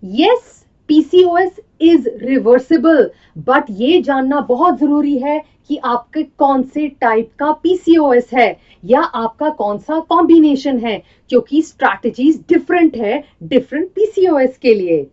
Yes, PCOS is reversible, but ये जानना बहुत जरूरी है कि आपके कौन से टाइप का पीसीओएस है या आपका कौन सा कॉम्बिनेशन है, क्योंकि स्ट्रैटेजीज डिफरेंट है डिफरेंट पीसीओएस के लिए।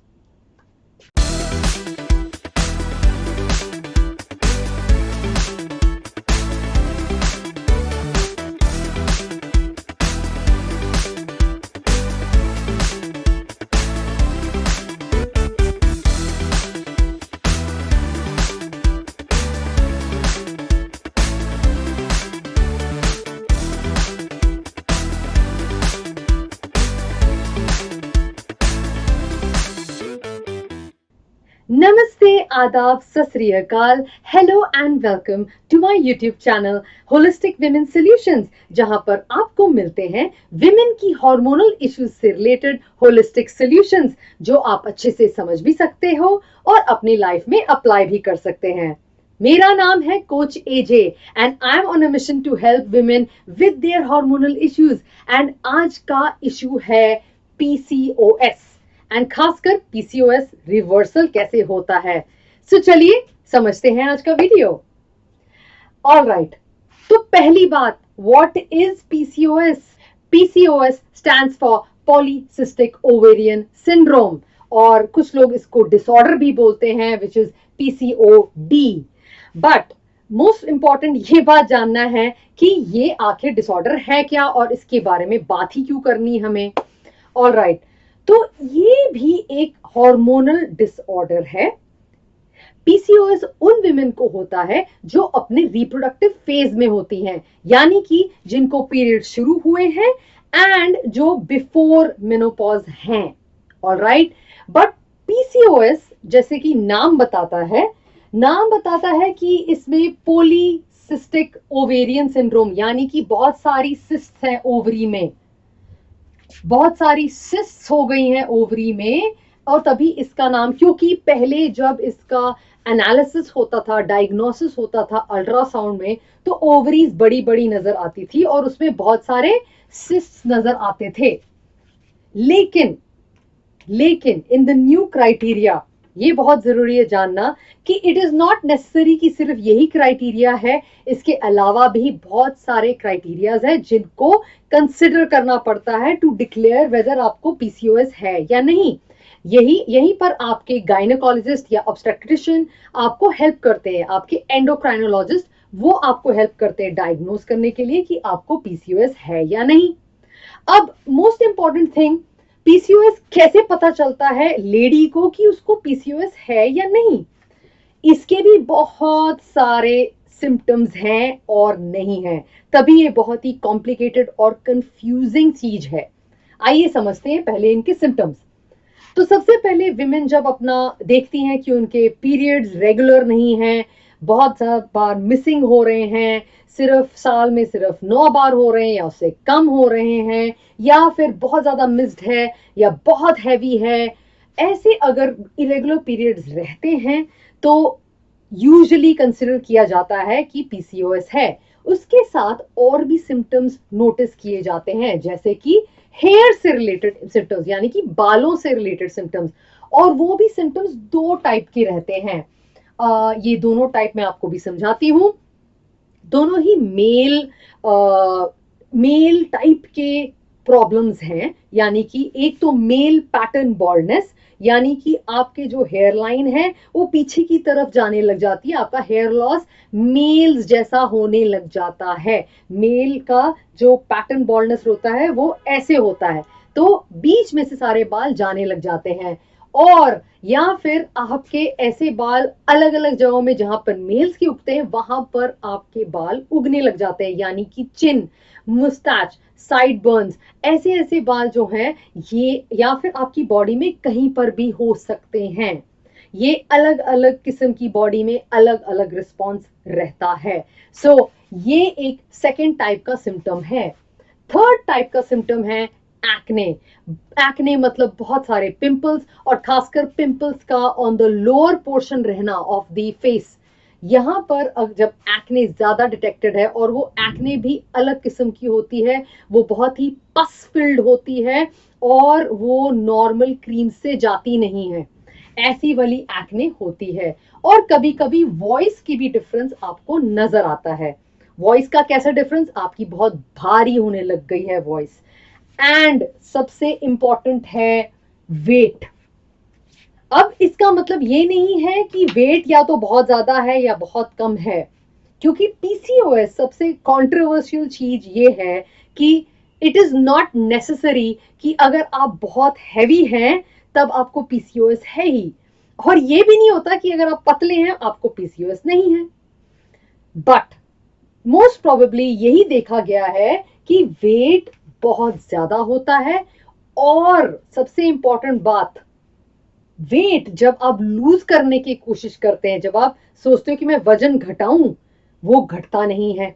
नमस्ते, आदाब, सत श्री अकाल, hello and welcome to my YouTube channel holistic women solutions, जहां पर आपको मिलते हैं विमेन की हार्मोनल इश्यूज से रिलेटेड होलिस्टिक सॉल्यूशंस, जो आप अच्छे से समझ भी सकते हो और अपनी लाइफ में अप्लाई भी कर सकते हैं। मेरा नाम है coach AJ and I am on a mission to help women with their hormonal issues. And आज का इशू है पीसीओएस एंड खासकर पीसीओएस रिवर्सल कैसे होता है। सो चलिए समझते हैं आज का वीडियो। ऑलराइट, तो पहली बात, what is PCOS? PCOS stands for polycystic ovarian syndrome, और कुछ लोग इसको डिसऑर्डर भी बोलते हैं, which is PCOD. But most important ये बात जानना है कि ये आखिर डिसऑर्डर है क्या और इसके बारे में बात ही क्यों करनी हमें। ऑलराइट, तो ये भी एक हार्मोनल डिसऑर्डर है। पीसीओएस उन विमेन को होता है जो अपने रिप्रोडक्टिव फेज में होती हैं, यानी कि जिनको पीरियड शुरू हुए हैं एंड जो बिफोर मेनोपॉज हैं। ऑलराइट, बट पीसीओएस जैसे कि नाम बताता है कि इसमें पॉलीसिस्टिक ओवेरियन सिंड्रोम, यानी कि बहुत सारी सिस्ट हैं ओवरी में, बहुत सारी सिस्ट्स हो गई हैं ओवरी में, और तभी इसका नाम, क्योंकि पहले जब इसका एनालिसिस होता था, डायग्नोसिस होता था अल्ट्रासाउंड में, तो ओवरीज बड़ी बड़ी नजर आती थी और उसमें बहुत सारे सिस्ट्स नजर आते थे। लेकिन इन द न्यू क्राइटेरिया, ये बहुत जरूरी है जानना कि इट इज नॉट नेसेसरी कि सिर्फ यही क्राइटेरिया है, इसके अलावा भी बहुत सारे क्राइटेरियाज हैं जिनको कंसिडर करना पड़ता है टू डिक्लेयर वेदर आपको पीसीओएस है या नहीं। यहीं पर आपके गायनेकोलॉजिस्ट या ऑब्स्टेट्रिशियन आपको हेल्प करते हैं, आपके एंडोक्राइनोलॉजिस्ट, वो आपको हेल्प करते हैं डायग्नोज करने के लिए कि आपको पीसीओएस है या नहीं। अब मोस्ट इंपॉर्टेंट थिंग, पीसीओएस कैसे पता चलता है लेडी को कि उसको पीसीओएस है या नहीं? इसके भी बहुत सारे सिम्टम्स हैं और नहीं हैं, तभी ये बहुत ही कॉम्प्लिकेटेड और कंफ्यूजिंग चीज है। आइए समझते हैं पहले इनके सिम्टम्स। तो सबसे पहले विमेन जब अपना देखती हैं कि उनके पीरियड्स रेगुलर नहीं हैं, बहुत ज्यादा बार मिसिंग हो रहे हैं, सिर्फ साल में सिर्फ 9 बार हो रहे हैं या उससे कम हो रहे हैं, या फिर बहुत ज्यादा मिस्ड है या बहुत हैवी है, ऐसे अगर इरेगुलर पीरियड्स रहते हैं तो यूजुअली कंसिडर किया जाता है कि पीसीओएस है। उसके साथ और भी सिम्टम्स नोटिस किए जाते हैं, जैसे कि हेयर से रिलेटेड सिम्टम्स, यानी कि बालों से रिलेटेड सिम्टम्स, और वो भी सिम्टम्स 2 टाइप के रहते हैं। ये दोनों टाइप मैं आपको भी समझाती हूँ। दोनों ही मेल टाइप के प्रॉब्लम्स हैं, यानी कि एक तो मेल पैटर्न बॉल्डनेस, यानी कि आपके जो हेयर लाइन है वो पीछे की तरफ जाने लग जाती है, आपका हेयर लॉस मेल्स जैसा होने लग जाता है। मेल का जो पैटर्न बॉल्डनेस होता है वो ऐसे होता है, तो बीच में से सारे बाल जाने लग जाते हैं। और या फिर आपके ऐसे बाल अलग अलग जगहों में जहां पर मेल्स के उगते हैं वहां पर आपके बाल उगने लग जाते हैं, यानी कि चिन, मुस्टैच, साइड बर्न्स, ऐसे बाल जो हैं ये, या फिर आपकी बॉडी में कहीं पर भी हो सकते हैं। ये अलग अलग किस्म की बॉडी में अलग अलग रिस्पॉन्स रहता है। सो ये एक सेकेंड टाइप का सिम्टम है। थर्ड टाइप का सिम्टम है एक्ने। एक्ने मतलब बहुत सारे पिंपल्स, और खासकर पिंपल्स का ऑन द लोअर पोर्शन रहना ऑफ द फेस। यहाँ पर जब एक्ने ज्यादा डिटेक्टेड है, और वो एक्ने भी अलग किस्म की होती है, वो बहुत ही पस फिल्ड होती है, और वो नॉर्मल क्रीम से जाती नहीं है, ऐसी वाली एक्ने होती है। और कभी कभी वॉइस की भी डिफरेंस आपको नजर आता है। वॉइस का कैसा डिफरेंस? आपकी बहुत भारी होने लग गई है वॉइस। एंड सबसे इंपॉर्टेंट है वेट। अब इसका मतलब ये नहीं है कि वेट या तो बहुत ज्यादा है या बहुत कम है, क्योंकि पीसीओएस सबसे कंट्रोवर्शियल चीज ये है कि इट इज नॉट नेसेसरी कि अगर आप बहुत हैवी हैं तब आपको पीसीओएस है ही, और ये भी नहीं होता कि अगर आप पतले हैं आपको पीसीओएस नहीं है। बट मोस्ट प्रोबेबली यही देखा गया है कि वेट बहुत ज्यादा होता है। और सबसे इंपॉर्टेंट बात, वेट जब आप लूज करने की कोशिश करते हैं, जब आप सोचते हो कि मैं वजन घटाऊं, वो घटता नहीं है।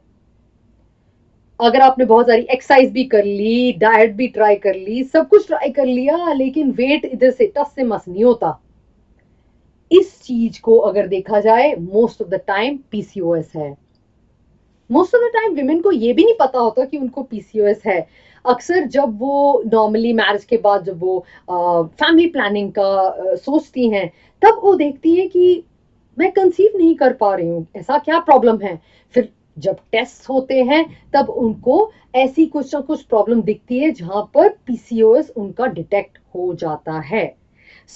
अगर आपने बहुत सारी एक्सरसाइज भी कर ली, डाइट भी ट्राई कर ली, सब कुछ ट्राई कर लिया, लेकिन वेट इधर से टस से मस नहीं होता। इस चीज को अगर देखा जाए, most of the time PCOS है। Most of the time women को ये भी नहीं पता होता कि उनको पीसीओएस है। अक्सर जब वो नॉर्मली मैरिज के बाद जब वो फैमिली प्लानिंग का सोचती हैं, तब वो देखती है कि मैं कंसीव नहीं कर पा रही हूँ, ऐसा क्या प्रॉब्लम है। फिर जब टेस्ट होते हैं तब उनको ऐसी कुछ ना कुछ प्रॉब्लम दिखती है जहां पर पीसीओएस उनका डिटेक्ट हो जाता है।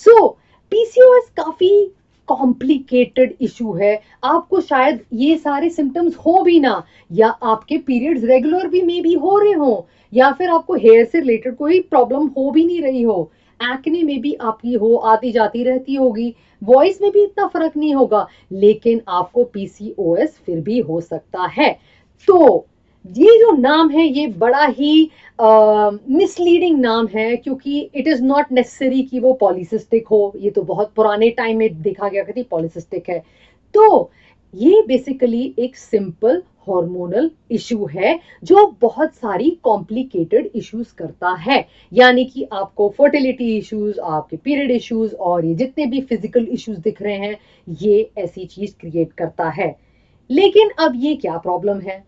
सो पीसीओएस काफी कॉम्प्लिकेटेड इशू है। आपको शायद ये सारे सिम्टम्स हो भी ना, या आपके पीरियड्स रेगुलर भी मे बी हो रहे हो, या फिर आपको हेयर से रिलेटेड कोई प्रॉब्लम हो भी नहीं रही हो, एक्ने में भी आपकी हो आती जाती रहती होगी, वॉइस में भी इतना फर्क नहीं होगा, लेकिन आपको पीसीओएस फिर भी हो सकता है। तो ये जो नाम है ये बड़ा ही मिसलीडिंग नाम है, क्योंकि इट इज नॉट नेसेसरी कि वो पॉलीसिस्टिक हो। ये तो बहुत पुराने टाइम में देखा गया कि पॉलीसिस्टिक है। तो ये बेसिकली एक सिंपल हार्मोनल इशू है जो बहुत सारी कॉम्प्लिकेटेड इश्यूज करता है। यानी कि आपको फर्टिलिटी इश्यूज, आपके पीरियड इश्यूज, और ये जितने भी फिजिकल इश्यूज दिख रहे हैं, ये ऐसी चीज क्रिएट करता है। लेकिन अब ये क्या प्रॉब्लम है?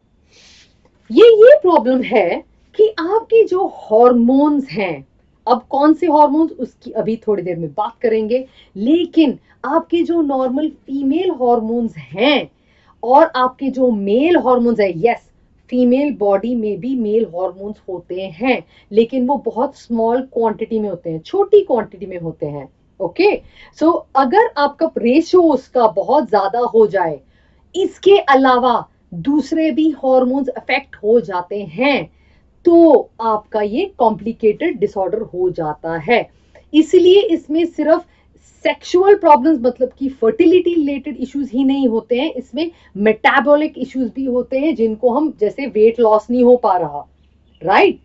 ये प्रॉब्लम है कि आपके जो हॉर्मोन्स हैं, अब कौन से हॉर्मोन्स उसकी अभी थोड़ी देर में बात करेंगे, लेकिन आपके जो नॉर्मल फीमेल हॉर्मोन्स हैं और आपके जो मेल हॉर्मोन्स है, यस, फीमेल बॉडी में भी मेल हॉर्मोन्स होते हैं, लेकिन वो बहुत स्मॉल क्वांटिटी में होते हैं, छोटी क्वांटिटी में होते हैं। ओके, सो अगर आपका रेशियो उसका बहुत ज्यादा हो जाए, इसके अलावा दूसरे भी हॉर्मोन्स अफेक्ट हो जाते हैं, तो आपका ये कॉम्प्लिकेटेड डिसऑर्डर हो जाता है। इसलिए इसमें सिर्फ सेक्सुअल प्रॉब्लम्स, मतलब कि फर्टिलिटी रिलेटेड इश्यूज ही नहीं होते हैं, इसमें मेटाबॉलिक इश्यूज भी होते हैं, जिनको हम, जैसे वेट लॉस नहीं हो पा रहा, राइट,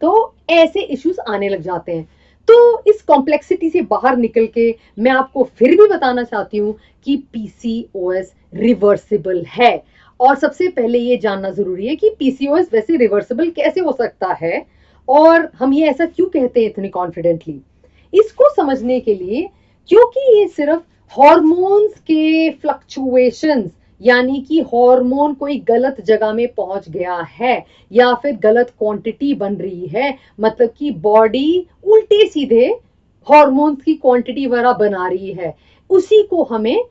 तो ऐसे इश्यूज आने लग जाते हैं। तो इस कॉम्प्लेक्सिटी से बाहर निकल के मैं आपको फिर भी बताना चाहती हूँ कि पीसीओएस रिवर्सिबल है। और सबसे पहले ये जानना जरूरी है कि पीसीओएस वैसे रिवर्सिबल कैसे हो सकता है, और हम ये ऐसा क्यों कहते हैं इतनी कॉन्फिडेंटली। इसको समझने के लिए, क्योंकि ये सिर्फ हॉर्मोन्स के फ्लक्चुएशंस, यानी कि हार्मोन कोई गलत जगह में पहुंच गया है या फिर गलत क्वांटिटी बन रही है, मतलब कि बॉडी उल्टे सीधे हार्मोन्स की क्वांटिटी वगैरह बना रही है, उसी को हमें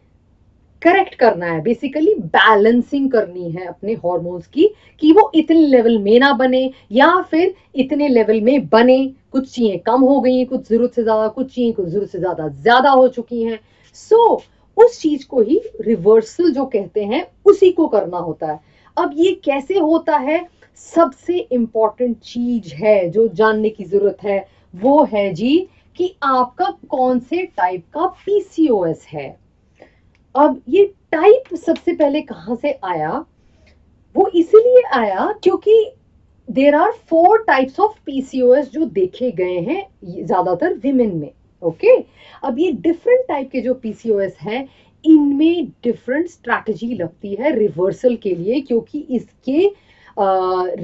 करेक्ट करना है। बेसिकली बैलेंसिंग करनी है अपने हॉर्मोन्स की, कि वो इतने लेवल में ना बने या फिर इतने लेवल में बने। कुछ चीजें कम हो गई हैं, कुछ जरूरत से ज्यादा, कुछ चीजें कुछ जरूरत से ज्यादा ज्यादा हो चुकी हैं। सो उस चीज को ही रिवर्सल जो कहते हैं, उसी को करना होता है। अब ये कैसे होता है, सबसे इंपॉर्टेंट चीज है जो जानने की जरूरत है, वो है जी कि आपका कौन से टाइप का पीसीओएस है। अब ये टाइप सबसे पहले कहां से आया? वो इसीलिए आया क्योंकि there are 4 types of PCOS जो देखे गए हैं ज्यादातर विमेन में। ओके, अब ये डिफरेंट टाइप के जो पीसीओएस हैं, इनमें डिफरेंट स्ट्रैटेजी लगती है रिवर्सल के लिए, क्योंकि इसके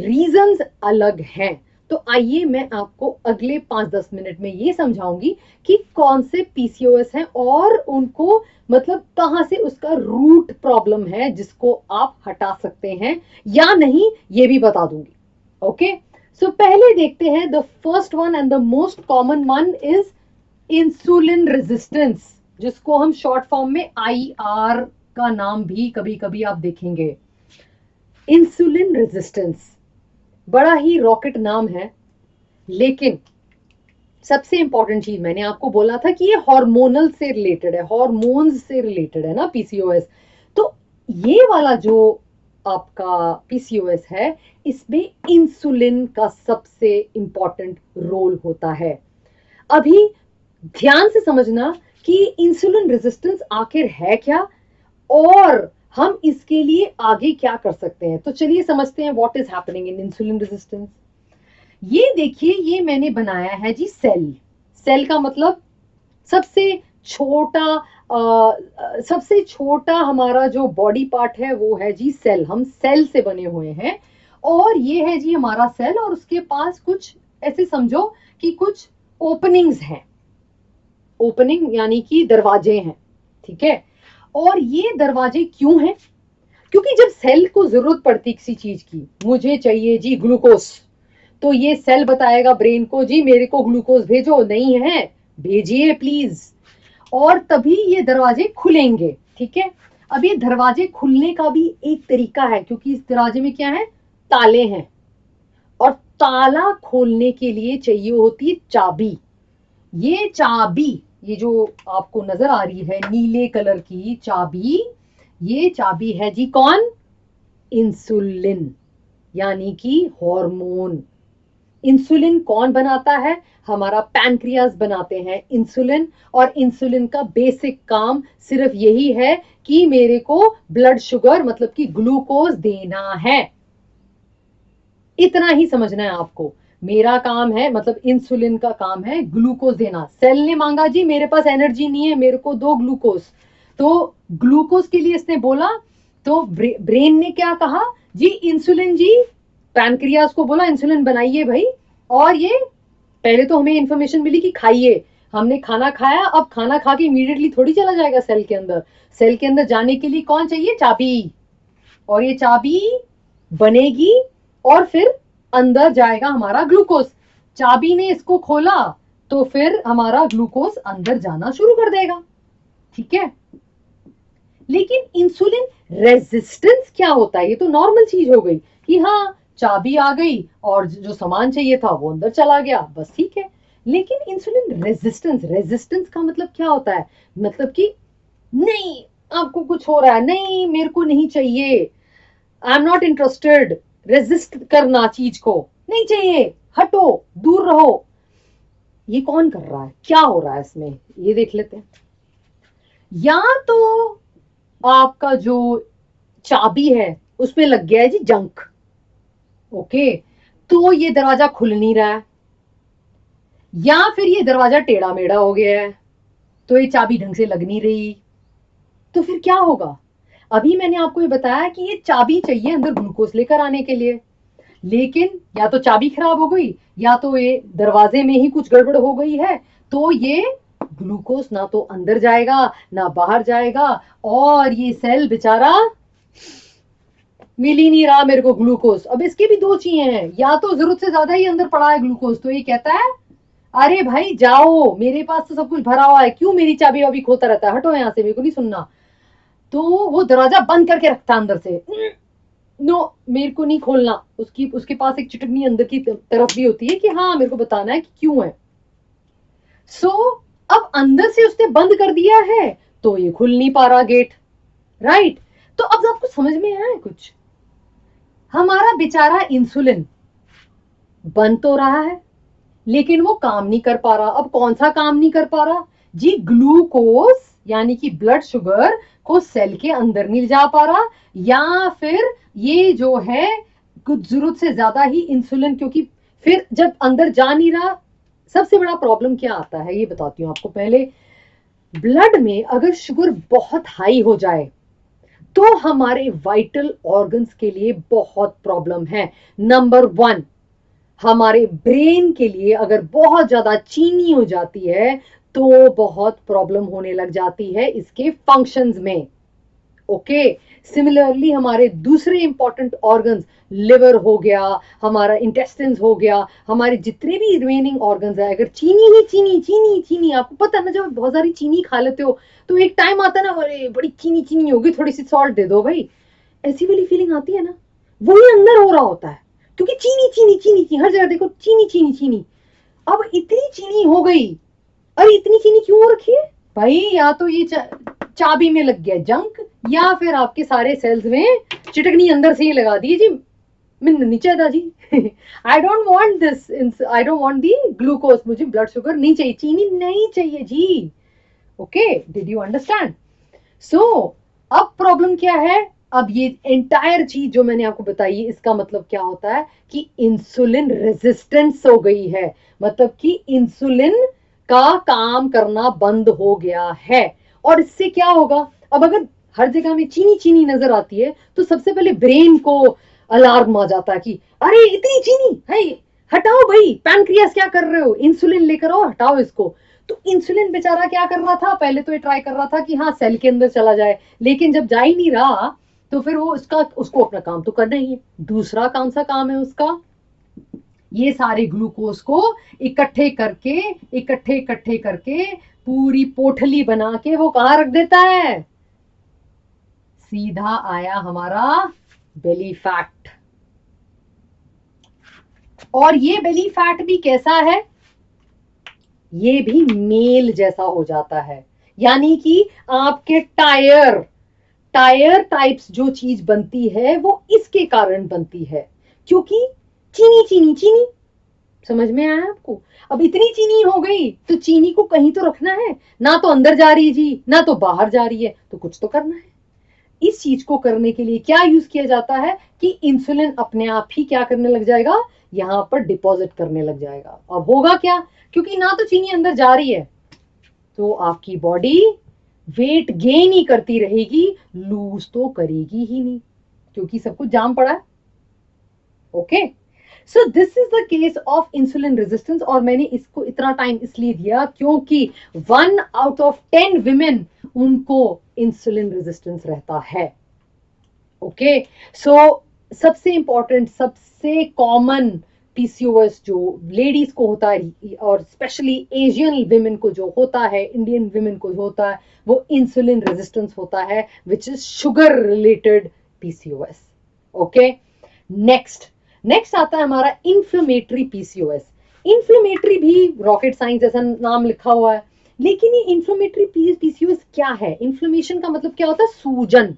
रीजंस अलग हैं। तो आइए मैं आपको अगले 5-10 मिनट में ये समझाऊंगी कि कौन से पीसीओएस हैं और उनको, मतलब कहां से उसका रूट प्रॉब्लम है जिसको आप हटा सकते हैं या नहीं, ये भी बता दूंगी। ओके, सो पहले देखते हैं, the first one and the most common one is insulin resistance, जिसको हम शॉर्ट फॉर्म में IR का नाम भी कभी कभी आप देखेंगे। इंसुलिन रेजिस्टेंस बड़ा ही रॉकेट नाम है, लेकिन सबसे इंपॉर्टेंट चीज मैंने आपको बोला था कि ये हार्मोनल से रिलेटेड है, हार्मोन्स से रिलेटेड है ना पीसीओएस। तो ये वाला जो आपका पीसीओएस है, इसमें इंसुलिन का सबसे इंपॉर्टेंट रोल होता है। अभी ध्यान से समझना कि इंसुलिन रेजिस्टेंस आखिर है क्या और हम इसके लिए आगे क्या कर सकते हैं। तो चलिए समझते हैं what is happening in insulin resistance. ये देखिए, ये मैंने बनाया है जी सेल। सेल का मतलब सबसे छोटा सबसे छोटा हमारा जो बॉडी पार्ट है वो है जी सेल। हम सेल से बने हुए हैं और ये है जी हमारा सेल, और उसके पास कुछ ऐसे समझो कि कुछ ओपनिंग्स हैं। ओपनिंग यानी कि दरवाजे हैं, ठीक है। और ये दरवाजे क्यों हैं? क्योंकि जब सेल को जरूरत पड़ती किसी चीज की, मुझे चाहिए जी ग्लूकोज, तो ये सेल बताएगा ब्रेन को, जी मेरे को ग्लूकोज भेजो, नहीं है भेजिए प्लीज, और तभी ये दरवाजे खुलेंगे, ठीक है। अब ये दरवाजे खुलने का भी एक तरीका है, क्योंकि इस दरवाजे में क्या है, ताले हैं, और ताला खोलने के लिए चाहिए होती है चाबी। ये चाबी, ये जो आपको नजर आ रही है नीले कलर की चाबी, ये चाबी है जी कौन, इंसुलिन, यानी कि हार्मोन। इंसुलिन कौन बनाता है, हमारा पैनक्रियाज बनाते हैं इंसुलिन, और इंसुलिन का बेसिक काम सिर्फ यही है कि मेरे को ब्लड शुगर मतलब कि ग्लूकोज देना है। इतना ही समझना है आपको। मेरा काम है, मतलब इंसुलिन का काम है ग्लूकोज देना। सेल ने मांगा जी मेरे पास एनर्जी नहीं है, मेरे को दो ग्लूकोज, तो ग्लूकोज के लिए इसने बोला, तो ब्रेन ने क्या कहा जी, इंसुलिन जी, पैनक्रियाज को बोला इंसुलिन बनाइए भाई। और ये पहले तो हमें इंफॉर्मेशन मिली कि खाइए, हमने खाना खाया, अब खाना खा के इमीडिएटली थोड़ी चला जाएगा सेल के अंदर। सेल के अंदर जाने के लिए कौन चाहिए, चाबी, और ये चाबी बनेगी और फिर अंदर जाएगा हमारा ग्लूकोज। चाबी ने इसको खोला तो फिर हमारा ग्लूकोज अंदर जाना शुरू कर देगा, ठीक है। लेकिन इंसुलिन रेजिस्टेंस क्या होता है? ये तो नॉर्मल चीज हो गई कि हाँ चाबी आ गई और जो सामान चाहिए था वो अंदर चला गया, बस ठीक है। लेकिन इंसुलिन रेजिस्टेंस, रेजिस्टेंस का मतलब क्या होता है, मतलब कि नहीं, आपको कुछ हो रहा है, नहीं मेरे को नहीं चाहिए, I am not interested, resist करना, चीज को नहीं चाहिए, हटो, दूर रहो। ये कौन कर रहा है, क्या हो रहा है इसमें, ये देख लेते हैं। या तो आपका जो चाबी है उसमें लग गया है जी जंक, ओके, तो ये दरवाजा खुल नहीं रहा है, या फिर ये दरवाजा टेढ़ा मेढ़ा हो गया है, तो ये चाबी ढंग से लग नहीं रही। तो फिर क्या होगा? अभी मैंने आपको ये बताया कि ये चाबी चाहिए अंदर ग्लूकोज लेकर आने के लिए, लेकिन या तो चाबी खराब हो गई, या तो ये दरवाजे में ही कुछ गड़बड़ हो गई है, तो ये ग्लूकोज ना तो अंदर जाएगा ना बाहर जाएगा, और ये सेल बेचारा मिल ही नहीं रहा मेरे को ग्लूकोज। अब इसके भी दो चीजें हैं, या तो जरूरत से ज्यादा ही अंदर पड़ा है ग्लूकोज, तो ये कहता है अरे भाई जाओ, मेरे पास तो सब कुछ भरा हुआ है, क्यों मेरी चाबी वाबी खोता रहता है, हटो यहाँ से, मेरे को नहीं सुनना। तो वो दरवाजा बंद करके रखता अंदर से, नो मेरे को नहीं खोलना। उसकी उसके पास एक चिटकनी अंदर की तरफ भी होती है कि हाँ मेरे को बताना है कि क्यों है। सो अब अंदर से उसने बंद कर दिया है तो ये खुल नहीं पा रहा गेट, राइट। तो अब आपको समझ में आया कुछ? हमारा बेचारा इंसुलिन बन तो रहा है लेकिन वो काम नहीं कर पा रहा। अब कौन सा काम नहीं कर पा रहा जी, ग्लूकोज यानी कि ब्लड शुगर को सेल के अंदर नहीं जा पा रहा, या फिर ये जो है कुछ जरूरत से ज्यादा ही इंसुलिन, क्योंकि फिर जब अंदर जा नहीं रहा, सबसे बड़ा प्रॉब्लम क्या आता है ये बताती हूँ आपको। पहले ब्लड में अगर शुगर बहुत हाई हो जाए तो हमारे वाइटल ऑर्गन्स के लिए बहुत प्रॉब्लम है। नंबर 1, हमारे ब्रेन के लिए अगर बहुत ज्यादा चीनी हो जाती है तो बहुत प्रॉब्लम होने लग जाती है इसके फंक्शंस में, ओके। सिमिलरली हमारे दूसरे इंपॉर्टेंट ऑर्गन्स, लिवर हो गया, हमारा इंटेस्टिन्स हो गया, हमारे जितने भी रिमेनिंग ऑर्गन्स है, अगर चीनी ही चीनी चीनी चीनी, आपको पता है ना, जब बहुत सारी चीनी खा लेते हो तो एक टाइम आता है ना, अरे बड़ी चीनी चीनी होगी, थोड़ी सी सॉल्ट दे दो भाई, ऐसी वाली फीलिंग आती है ना, वही अंदर हो रहा होता है, क्योंकि चीनी चीनी चीनी चीनी हर जगह देखो, चीनी चीनी चीनी। अब इतनी चीनी हो गई, अरे इतनी चीनी क्यों हो रखी है भाई? या तो ये चाबी में लग गया जंक, या फिर आपके सारे सेल्स में चिटकनी अंदर से ही लगा दी जी, मैंने नहीं चाहता जी। I don't want this, I don't want the glucose, मुझे ब्लड शुगर नहीं चाहिए, चीनी नहीं चाहिए जी। Okay, did you understand? So अब प्रॉब्लम क्या है? अब ये एंटायर चीज जो मैंने आपको बताई, इसका मतलब क्या होता है कि इंसुलिन रेजिस्टेंस हो गई है, मतलब कि इंसुलिन का काम करना बंद हो गया है। और इससे क्या होगा? अब अगर हर जगह में चीनी चीनी नजर आती है तो सबसे पहले ब्रेन को अलार्म आ जाता है कि अरे इतनी चीनी है, हटाओ भाई, पैनक्रियास क्या कर रहे हो, इंसुलिन लेकर आओ, हटाओ इसको। तो इंसुलिन बेचारा क्या कर रहा था, पहले तो ये ट्राई कर रहा था कि हाँ सेल के अंदर चला जाए, लेकिन जब जा ही नहीं रहा तो फिर वो उसको अपना काम तो करना ही है। दूसरा कौन सा काम है उसका? ये सारे ग्लूकोज को इकट्ठे करके इकट्ठे इकट्ठे करके पूरी पोटली बना के वो कहां रख देता है? सीधा आया हमारा बेली फैट। और ये बेली फैट भी कैसा है? ये भी मेल जैसा हो जाता है, यानी कि आपके टायर टायर टाइप्स जो चीज बनती है वो इसके कारण बनती है, क्योंकि चीनी चीनी चीनी। समझ में आया आपको? अब इतनी चीनी हो गई तो चीनी को कहीं तो रखना है, ना तो अंदर जा रही है जी, ना तो बाहर जा रही है, तो कुछ तो करना है। इस चीज को करने के लिए क्या यूज किया जाता है कि इंसुलिन अपने आप ही क्या करने लग जाएगा, यहां पर डिपॉजिट करने लग जाएगा। अब होगा क्या? क्योंकि ना तो चीनी अंदर जा रही है तो आपकी बॉडी वेट गेन ही करती रहेगी, लूज तो करेगी ही नहीं, क्योंकि सब कुछ जाम पड़ा है। Okay, so this is the case of insulin resistance. और मैंने इसको इतना टाइम इसलिए दिया क्योंकि 1 out of 10 विमेन उनको इंसुलिन रेजिस्टेंस रहता है। ओके, सो सबसे इंपॉर्टेंट, सबसे कॉमन पीसीओएस जो लेडीज को होता है, और स्पेशली एशियन विमेन को जो होता है, इंडियन विमेन को होता है, वो इंसुलिन रेजिस्टेंस होता है, which is sugar related PCOS. Okay, next next आता है हमारा इंफ्लेमेटरी पीसीओएस। इंफ्लेमेटरी भी रॉकेट साइंस जैसा नाम लिखा हुआ है, लेकिन ये इंफ्लेमेटरी पीसीओएस क्या है? इंफ्लेमेशन का मतलब क्या होता है? सूजन।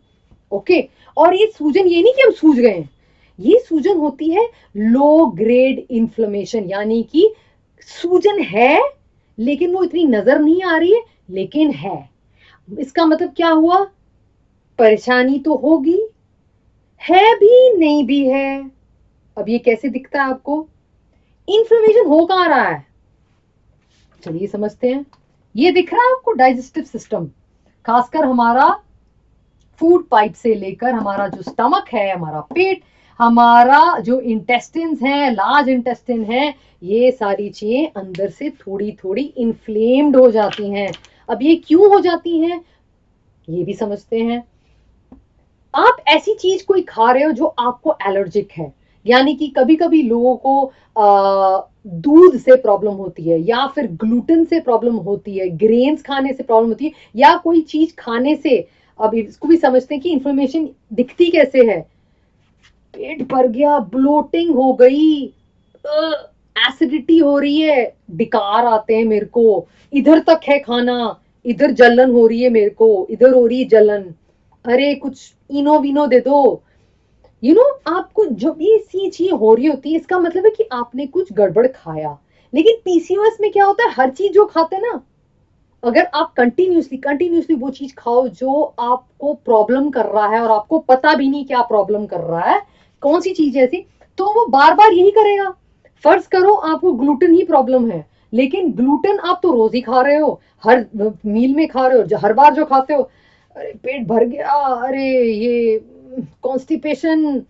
ओके, और ये सूजन ये नहीं कि हम सूज गए हैं, ये सूजन होती है लो ग्रेड इंफ्लेमेशन, यानी कि सूजन है लेकिन वो इतनी नजर नहीं आ रही है, लेकिन है। इसका मतलब क्या हुआ? परेशानी तो होगी, है भी नहीं भी है। अब ये कैसे दिखता है आपको? इंफ्लेमेशन हो कहां रहा है? चलिए समझते हैं। ये दिख रहा है आपको डाइजेस्टिव सिस्टम, खासकर हमारा फूड पाइप से लेकर हमारा जो स्टमक है, हमारा पेट, हमारा जो इंटेस्टिन्स है, लार्ज इंटेस्टिन है, ये सारी चीजें अंदर से थोड़ी थोड़ी इन्फ्लेम्ड हो जाती हैं। अब ये क्यों हो जाती हैं ये भी समझते हैं। आप ऐसी चीज कोई खा रहे हो जो आपको एलर्जिक है, यानी कि कभी कभी लोगों को दूध से प्रॉब्लम होती है, या फिर ग्लूटेन से प्रॉब्लम होती है, ग्रेन्स खाने से प्रॉब्लम होती है, या कोई चीज खाने से। अब इसको भी समझते हैं कि इंफॉर्मेशन दिखती कैसे है। पेट भर गया, ब्लोटिंग हो गई, एसिडिटी हो रही है, डिकार आते हैं मेरे को, इधर तक है खाना, इधर जलन हो रही है मेरे को, इधर हो रही है जलन, अरे कुछ इनो विनो दे दो। आपको जब ये सी चीज हो रही होती है, इसका मतलब है कि आपने कुछ गड़बड़ खाया। लेकिन पीसीओएस में क्या होता है, हर चीज जो खाते हैं ना, अगर आप कंटिन्यूसली वो चीज खाओ जो आपको प्रॉब्लम कर रहा है और आपको पता भी नहीं क्या प्रॉब्लम कर रहा है, कौन सी चीज ऐसी, तो वो बार बार यही करेगा। फर्ज करो आपको ग्लूटेन ही प्रॉब्लम है, लेकिन ग्लूटेन आप तो रोज ही खा रहे हो, हर मील में खा रहे हो, हर बार जो खाते हो, अरे पेट भर गया, अरे ये कॉन्स्टिपेशन,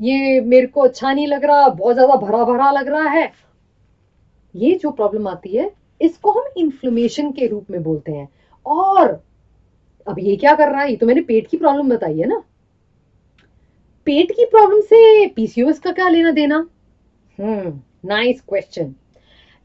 ये मेरे को अच्छा नहीं लग रहा, बहुत ज्यादा भरा भरा लग रहा है, ये जो प्रॉब्लम आती है इसको हम इन्फ्लेमेशन के रूप में बोलते हैं। और अब ये क्या कर रहा है, ये तो मैंने पेट की प्रॉब्लम बताई है ना। पेट की प्रॉब्लम से पीसीओएस का क्या लेना देना? Nice question.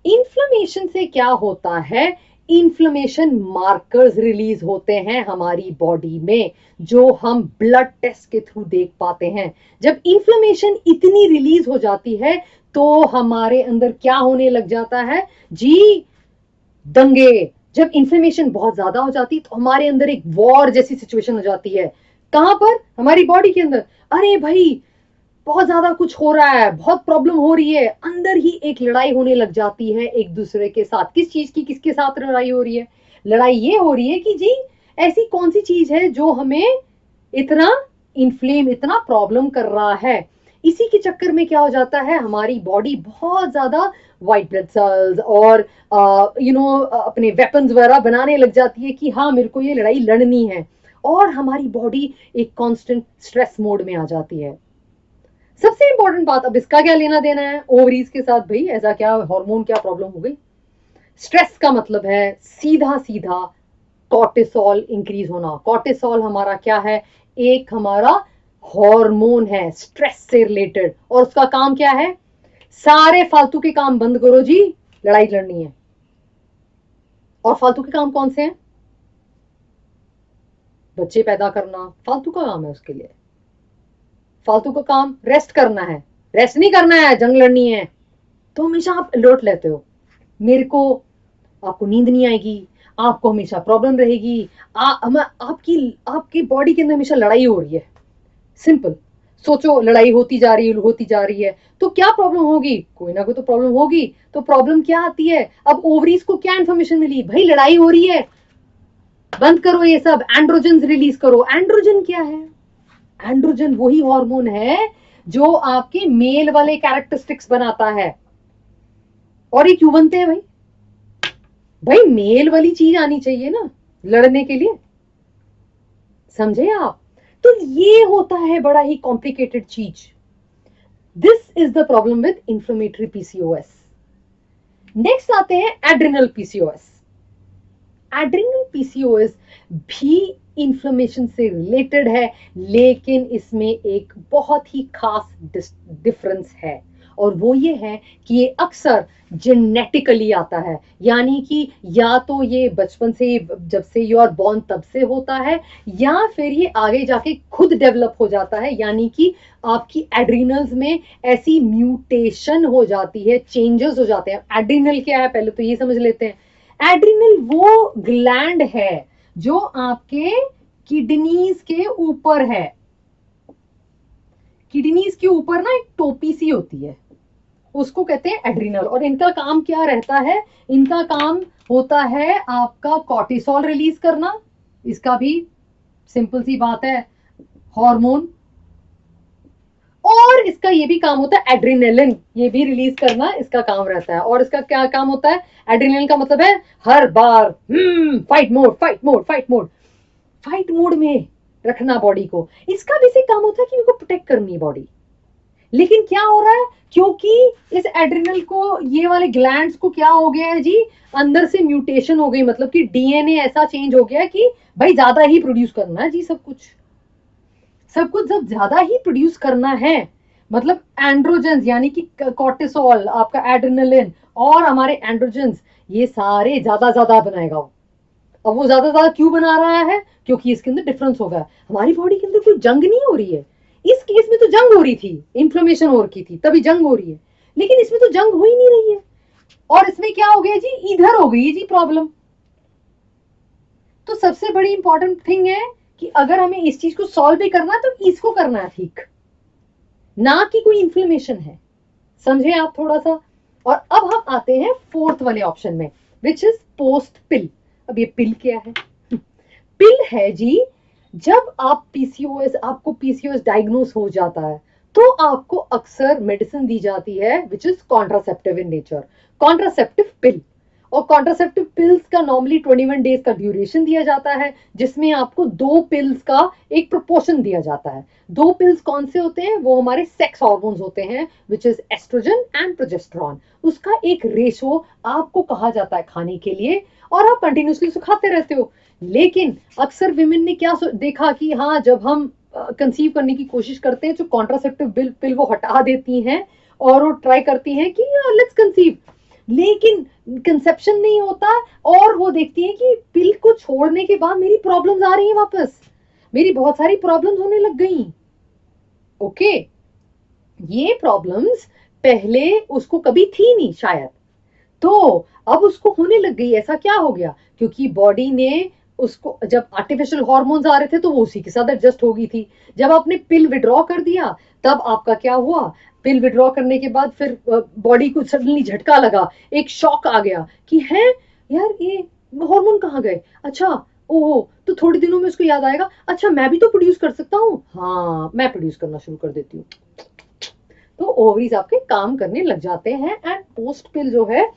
इन्फ्लेमेशन से क्या होता है, इन्फ्लेमेशन मार्कर्स रिलीज होते हैं हमारी बॉडी में, जो हम ब्लड टेस्ट के थ्रू देख पाते हैं। जब इन्फ्लेमेशन इतनी रिलीज हो जाती है तो हमारे अंदर क्या होने लग जाता है जी, दंगे। जब इन्फ्लेमेशन बहुत ज्यादा हो जाती है तो हमारे अंदर एक वॉर जैसी सिचुएशन हो जाती है। कहां पर? हमारी बॉडी के अंदर। अरे भाई, बहुत ज्यादा कुछ हो रहा है, बहुत प्रॉब्लम हो रही है, अंदर ही एक लड़ाई होने लग जाती है एक दूसरे के साथ। किस चीज की किसके साथ लड़ाई हो रही है? लड़ाई ये हो रही है कि जी ऐसी कौन सी चीज है जो हमें इतना इन्फ्लेम, इतना प्रॉब्लम कर रहा है। इसी के चक्कर में क्या हो जाता है, हमारी बॉडी बहुत ज्यादा व्हाइट ब्लड सेल्स और अपने वेपन्स वगैरह बनाने लग जाती है कि हाँ मेरे को ये लड़ाई लड़नी है, और हमारी बॉडी एक कांस्टेंट स्ट्रेस मोड में आ जाती है। सबसे इंपॉर्टेंट बात, अब इसका क्या लेना देना है ओवरीज के साथ? भाई ऐसा क्या हार्मोन, क्या प्रॉब्लम हो गई? स्ट्रेस का मतलब है सीधा सीधा कॉर्टिसोल इंक्रीज होना। कॉर्टिसोल हमारा क्या है? एक हमारा हार्मोन है स्ट्रेस से रिलेटेड, और उसका काम क्या है? सारे फालतू के काम बंद करो जी, लड़ाई लड़नी है। और फालतू के काम कौन से हैं? बच्चे पैदा करना फालतू का काम है, उसके लिए फालतू का काम रेस्ट करना है। रेस्ट नहीं करना है, जंग लड़नी है। तो हमेशा आप अलर्ट लेते हो, मेरे को, आपको नींद नहीं आएगी, आपको हमेशा प्रॉब्लम रहेगी, आपकी आपकी बॉडी के अंदर हमेशा लड़ाई हो रही है। सिंपल सोचो, लड़ाई होती जा रही है तो क्या प्रॉब्लम होगी? कोई ना कोई तो प्रॉब्लम होगी। तो प्रॉब्लम क्या आती है? अब ओवरीज को क्या इंफॉर्मेशन मिली, भाई लड़ाई हो रही है, बंद करो ये सब, एंड्रोजन रिलीज करो। एंड्रोजन क्या है? एंड्रोजन वही हार्मोन है जो आपके मेल वाले कैरेक्टरिस्टिक्स बनाता है। और ये क्यों बनते हैं भाई? भाई मेल वाली चीज आनी चाहिए ना लड़ने के लिए, समझे आप? तो ये होता है बड़ा ही कॉम्प्लिकेटेड चीज। This is the problem with inflammatory PCOS. Next आते हैं एड्रिनल पीसीओएस। एड्रिनल पीसीओएस भी इन्फ्लेमेशन से रिलेटेड है, लेकिन इसमें एक बहुत ही खास डिफरेंस है, और वो ये है कि ये अक्सर जेनेटिकली आता है। यानी कि या तो ये बचपन से, जब से यू आर बॉर्न तब से होता है, या फिर ये आगे जाके खुद डेवलप हो जाता है। यानी कि आपकी एड्रिनल्स में ऐसी म्यूटेशन हो जाती है, चेंजेस हो जाते हैं। एड्रिनल क्या है पहले तो ये समझ लेते हैं। एड्रिनल वो ग्लैंड है जो आपके किडनीज के ऊपर है। किडनीज के ऊपर ना एक टोपी सी होती है, उसको कहते हैं एड्रिनल। और इनका काम क्या रहता है? इनका काम होता है आपका कॉर्टिसोल रिलीज करना। इसका भी सिंपल सी बात है, हार्मोन। और इसका ये भी काम होता है एड्रिनलिन, ये भी रिलीज करना इसका काम रहता है। और इसका क्या काम होता है? एड्रिनलिन का मतलब है हर बार fight mode, fight mode, fight mode, fight mode में रखना बॉडी को। इसका बेसिक काम होता है कि इनको प्रोटेक्ट करनी है बॉडी। लेकिन क्या हो रहा है, क्योंकि इस एड्रिनल को, ये वाले ग्लैंड्स को क्या हो गया है जी, अंदर से म्यूटेशन हो गई। मतलब कि डीएनए ऐसा चेंज हो गया कि भाई ज्यादा ही प्रोड्यूस करना है जी, सब कुछ जब ज्यादा ही प्रोड्यूस करना है, मतलब एंड्रोजेंस यानी कि कॉर्टिसोल, आपका एड्रेनलिन और हमारे एंड्रोजेंस, ये सारे ज्यादा ज्यादा बनाएगा वो। अब वो ज्यादा ज्यादा क्यों बना रहा है? क्योंकि इसके अंदर डिफरेंस होगा। हमारी बॉडी के अंदर कोई जंग नहीं हो रही है। इस केस में तो जंग हो रही थी, इन्फ्लेमेशन हो रखी थी, तभी जंग हो रही है। लेकिन इसमें तो जंग हो ही नहीं रही है। और इसमें क्या हो गया जी, इधर हो गई जी प्रॉब्लम। तो सबसे बड़ी इंपॉर्टेंट थिंग है कि अगर हमें इस चीज को सॉल्व भी करना है तो इसको करना है ठीक, ना कि कोई इंफ्लेमेशन है। समझे आप थोड़ा सा? और अब हम आते हैं फोर्थ वाले ऑप्शन में, विच इज पोस्ट पिल। अब ये पिल क्या है? पिल है जी, जब आप पीसीओएस, आपको पीसीओएस डायग्नोस हो जाता है तो आपको अक्सर मेडिसिन दी जाती है which is contraceptive in nature, contraceptive पिल। और कॉन्ट्रासेप्टिव पिल्स का नॉर्मली 21 डेज का ड्यूरेशन दिया जाता है, जिसमें आपको 2 पिल्स का एक प्रोपोर्शन दिया जाता है। 2 पिल्स कौन से होते हैं? वो हमारे सेक्स हार्मोन्स होते हैं, which is estrogen and progesterone. उसका एक रेशो आपको कहा जाता है खाने के लिए, और आप कंटिन्यूसली उसको खाते रहते हो। लेकिन अक्सर विमेन ने क्या देखा कि हाँ, जब हम कंसीव करने की कोशिश करते हैं, जो कॉन्ट्रासेप्टिव पिल वो हटा देती हैं और वो ट्राई करती हैं कि लेट्स कंसीव, लेकिन कंसेप्शन नहीं होता, और वो देखती हैं कि पिल को छोड़ने के बाद मेरी प्रॉब्लम्स आ रही हैं वापस, मेरी बहुत सारी प्रॉब्लम्स होने लग गई। ओके, ये प्रॉब्लम्स पहले उसको कभी थी नहीं शायद, तो अब उसको होने लग गई। ऐसा क्या हो गया? क्योंकि बॉडी ने उसको, जब आर्टिफिशियल हार्मोन्स आ रहे थे तो वो उसी के साथ एडजस्ट हो गई थी। जब आपने पिल विड्रॉ कर दिया तब आपका क्या हुआ? पिल विड्रॉ करने के बाद फिर बॉडी को सडनली झटका लगा, एक शॉक आ गया कि है यार, ये हार्मोन कहाँ गए? अच्छा, ओहो, तो थोड़े दिनों में उसको याद आएगा, अच्छा मैं भी तो प्रोड्यूस कर सकता हूँ, हाँ मैं प्रोड्यूस करना शुरू कर देती हूँ। तो ओवरीज आपके काम करने लग जाते हैं, एंड पोस्ट पिल जो है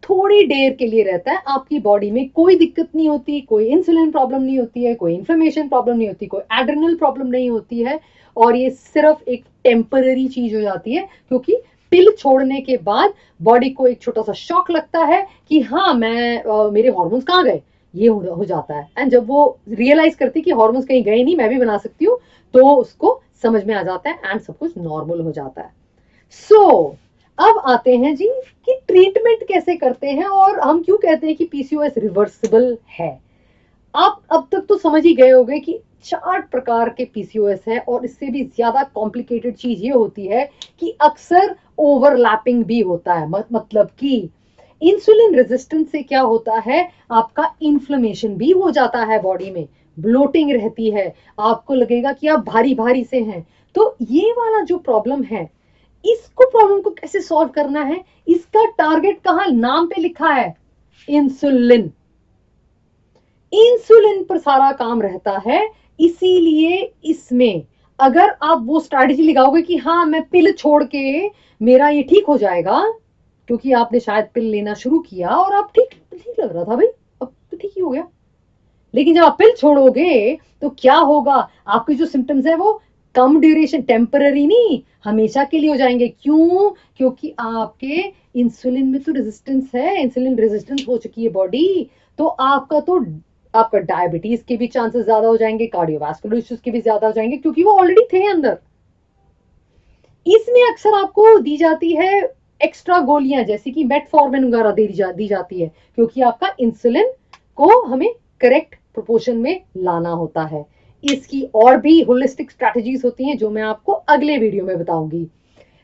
थोड़ी देर के लिए रहता है। आपकी बॉडी में कोई दिक्कत नहीं होती, कोई इंसुलिन प्रॉब्लम नहीं होती है, कोई इन्फ्लेमेशन प्रॉब्लम नहीं होती, कोई एड्रेनल प्रॉब्लम नहीं होती है, और ये सिर्फ एक टेम्पररी चीज हो जाती है, क्योंकि पिल छोड़ने के बाद बॉडी को एक छोटा सा शॉक लगता है कि हाँ मैं मेरे हार्मोन्स कहाँ गए, ये हो जाता है। एंड जब वो रियलाइज करती कि हार्मोन्स कहीं गए नहीं, मैं भी बना सकती हूँ, तो उसको समझ में आ जाता है एंड सब कुछ नॉर्मल हो जाता है। अब आते हैं जी कि ट्रीटमेंट कैसे करते हैं, और हम क्यों कहते हैं कि पीसीओएस रिवर्सिबल है। आप अब तक तो समझ ही गए होंगे कि 4 प्रकार के पीसीओएस है, और इससे भी ज्यादा कॉम्प्लिकेटेड चीज ये होती है कि अक्सर ओवरलैपिंग भी होता है। मतलब कि इंसुलिन रेजिस्टेंस से क्या होता है, आपका इन्फ्लेमेशन भी हो जाता है बॉडी में, ब्लोटिंग रहती है, आपको लगेगा कि आप भारी भारी से हैं। तो ये वाला जो प्रॉब्लम है, इसको प्रॉब्लम को कैसे सॉल्व करना है, इसका टारगेट कहां नाम पे लिखा है? इंसुलिन। इंसुलिन पर सारा काम रहता है। इसीलिए इसमें अगर आप वो स्ट्रैटेजी लगाओगे कि हाँ मैं पिल छोड़ के मेरा ये ठीक हो जाएगा, क्योंकि आपने शायद पिल लेना शुरू किया और आप ठीक ठीक लग रहा था भाई, अब तो ठीक ही हो गया, लेकिन जब आप पिल छोड़ोगे तो क्या होगा? आपके जो सिम्टम्स है वो कम ड्यूरेशन, टेम्पररी नहीं, हमेशा के लिए हो जाएंगे। क्यों? क्योंकि आपके इंसुलिन में तो रेजिस्टेंस है, इंसुलिन रेजिस्टेंस हो चुकी है बॉडी, तो आपका डायबिटीज के भी चांसेस ज्यादा हो जाएंगे, कार्डियोवास्कुलर इश्यूज के भी ज्यादा हो जाएंगे, क्योंकि वो ऑलरेडी थे अंदर। इसमें अक्सर आपको दी जाती है एक्स्ट्रा गोलियां, जैसे कि मेटफॉर्मिन वगैरह दी जाती है, क्योंकि आपका इंसुलिन को हमें करेक्ट प्रोपोर्शन में लाना होता है। इसकी और भी होलिस्टिक स्ट्रैटेजीज होती हैं जो मैं आपको अगले वीडियो में बताऊंगी।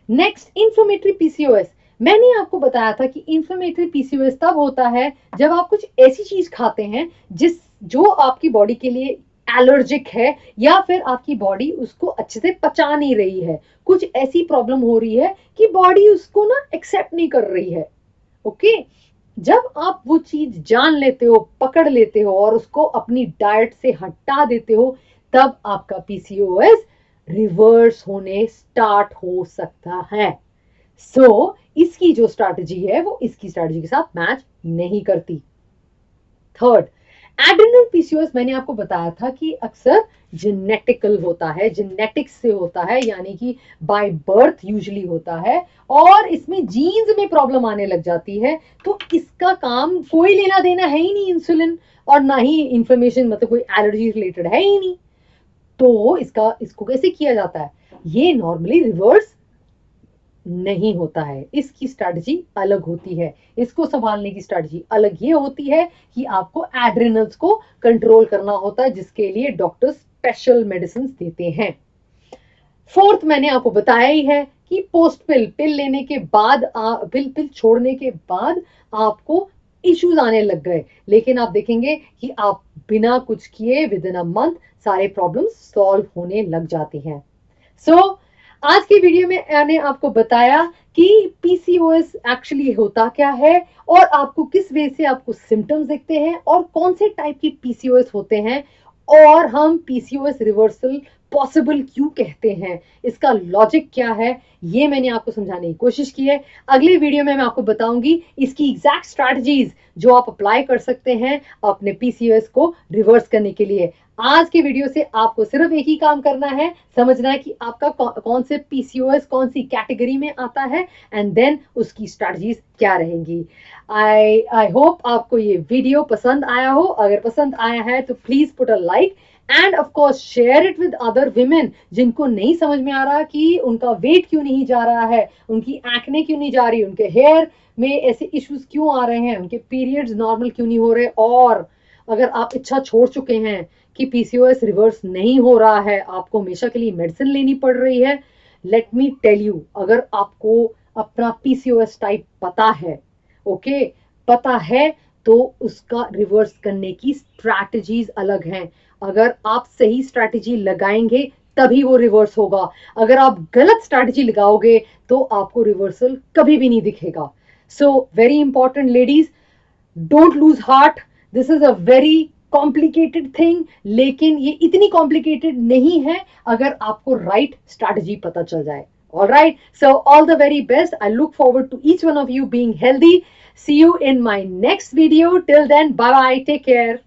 Next, inflammatory PCOS. मैंने आपको बताया था कि इंफ्लेमेटरी पीसीओएस तब होता है जब आप कुछ ऐसी चीज खाते हैं जो आपकी बॉडी के लिए एलर्जिक है, या फिर आपकी बॉडी उसको अच्छे से पचा नहीं रही है, कुछ ऐसी प्रॉब्लम हो रही है कि बॉडी उसको ना एक्सेप्ट नहीं कर रही है। ओके, जब आप वो चीज जान लेते हो, पकड़ लेते हो और उसको अपनी डाइट से हटा देते हो, तब आपका पीसीओएस रिवर्स होने स्टार्ट हो सकता है। इसकी जो स्ट्रैटेजी है वो इसकी स्ट्रैटेजी के साथ मैच नहीं करती। थर्ड, एड्रेनल पीसीओएस मैंने आपको बताया था कि अक्सर जेनेटिकल होता है, जेनेटिक्स से होता है, यानी कि बाय बर्थ यूजुअली होता है, और इसमें जीन्स में प्रॉब्लम आने लग जाती है। तो इसका काम कोई लेना देना है ही नहीं इंसुलिन, और ना ही इंफ्लेमेशन, मतलब कोई एलर्जी रिलेटेड है ही नहीं। तो इसको कैसे किया जाता है? ये नॉर्मली रिवर्स नहीं होता है, इसकी स्ट्रैटेजी अलग होती है। इसको संभालने की स्ट्रैटेजी अलग ये होती है कि आपको एड्रेनल्स को कंट्रोल करना होता है, जिसके लिए डॉक्टर स्पेशल मेडिसिन देते हैं। फोर्थ, मैंने आपको बताया ही है कि पोस्ट पिल लेने के बाद, पिल छोड़ने के बाद आपको इश्यूज आने लग गए, लेकिन आप देखेंगे कि आप बिना कुछ किए विद इन अ मंथ सारे प्रॉब्लम्स सॉल्व होने लग जाती हैं। आज की वीडियो में मैंने आपको बताया कि पीसीओएस एक्चुअली होता क्या है, और आपको किस वे से आपको सिम्टम्स दिखते हैं, और कौन से टाइप की पीसीओएस होते हैं, और हम पीसीओएस रिवर्सल पॉसिबल क्यों कहते हैं, इसका लॉजिक क्या है, ये मैंने आपको समझाने की कोशिश की है। अगले वीडियो में मैं आपको बताऊंगी इसकी एग्जैक्ट स्ट्रैटेजीज जो आप अप्लाई कर सकते हैं अपने पीसीओएस को रिवर्स करने के लिए। आज के वीडियो से आपको सिर्फ एक ही काम करना है, समझना है कि आपका कौन से पीसीओएस कौन सी कैटेगरी में आता है एंड देन उसकी स्ट्रैटेजीज क्या रहेंगी। आई होप आपको ये वीडियो पसंद आया हो। अगर पसंद आया है तो please put a like end of course share it with other women जिनको नहीं समझ में आ रहा कि उनका वेट क्यों नहीं जा रहा है, उनकी एक्ने क्यों नहीं जा रही, उनके हेयर में ऐसे इश्यूज क्यों आ रहे हैं, उनके पीरियड्स नॉर्मल क्यों नहीं हो रहे। और अगर आप इच्छा छोड़ चुके हैं कि पीसीओएस रिवर्स नहीं हो रहा है, आपको हमेशा के लिए मेडिसिन लेनी पड़ रही है, लेट मी टेल यू, अगर आपको अपना पीसीओएस टाइप पता है, ओके, पता है, तो उसका रिवर्स करने की स्ट्रैटेजीज अलग हैं। अगर आप सही स्ट्रैटेजी लगाएंगे तभी वो रिवर्स होगा। अगर आप गलत स्ट्रैटेजी लगाओगे तो आपको रिवर्सल कभी भी नहीं दिखेगा। So very important ladies, don't lose heart, this is a very complicated thing, लेकिन ये इतनी कॉम्प्लिकेटेड नहीं है अगर आपको राइट स्ट्रैटेजी पता चल जाए। All right, so all the very best. I look forward to each one of you being healthy. See you in my next video. Till then, bye bye. Take care.